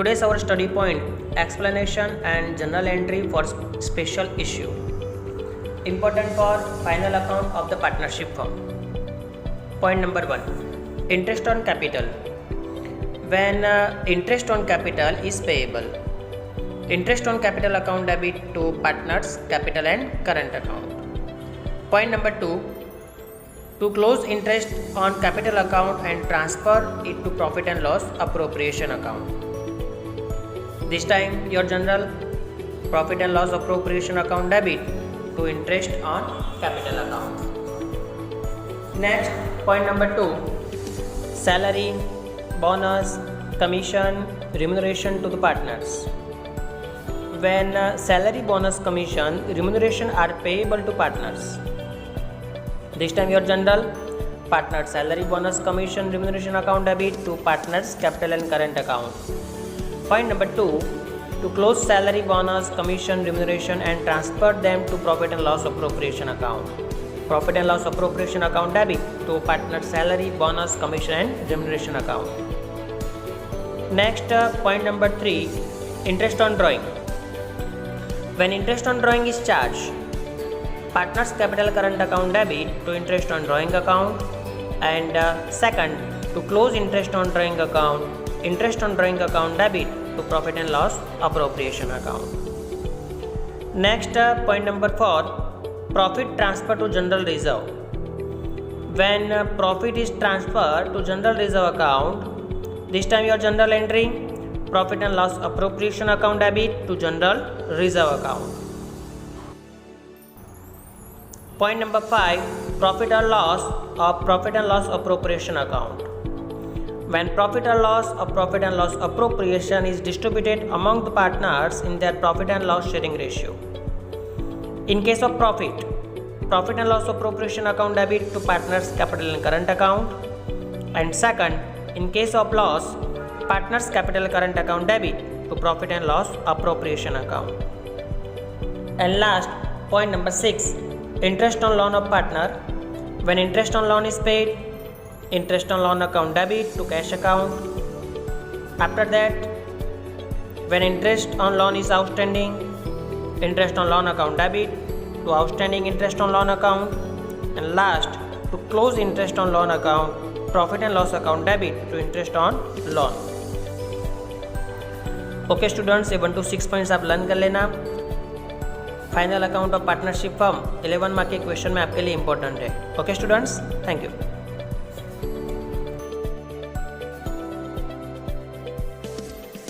Today's our study point, explanation and journal entry for special issue. Important for final account of the partnership firm. Point number 1. Interest on capital. When interest on capital is payable. Interest on capital account debit to partners, capital and current account. Point number 2. To close interest on capital account and transfer it to profit and loss appropriation account. This time your general profit and loss appropriation account debit to interest on capital account. Next, point number 2. Salary, bonus, commission, remuneration to the partners. When salary, bonus, commission, remuneration are payable to partners. This time your general partner salary, bonus, commission, remuneration account debit to partners, capital and current account. Point number 2. To close salary, bonus, commission, remuneration and transfer them to profit and loss appropriation account. Profit and loss appropriation account debit to partner salary, bonus, commission and remuneration account. Next, point number 3. Interest on drawing. When interest on drawing is charged, partners capital current account debit to interest on drawing account, and second, to close interest on drawing account, interest on drawing account debit to profit and loss appropriation account. Next, point number 4. Profit transfer to general reserve. When profit is transferred to general reserve account, this time your general entry profit and loss appropriation account debit to general reserve account. Point number 5. Profit or loss of profit and loss appropriation account. When profit or loss of profit and loss appropriation is distributed among the partners in their profit and loss sharing ratio. In case of profit and loss appropriation account debit to partners capital and current account, and second, in case of loss, partners capital current account debit to profit and loss appropriation account. And last, point number 6. Interest on loan of partner. When interest on loan is paid, interest on loan account debit to cash account. After that, when interest on loan is outstanding, interest on loan account debit to outstanding interest on loan account. And last, to close interest on loan account, profit and loss account debit to interest on loan. Okay students, ये 1 to 6 points आप learn कर लेना. Final account of partnership firm 11 mark के question में आपके लिए important है. Okay students, thank you.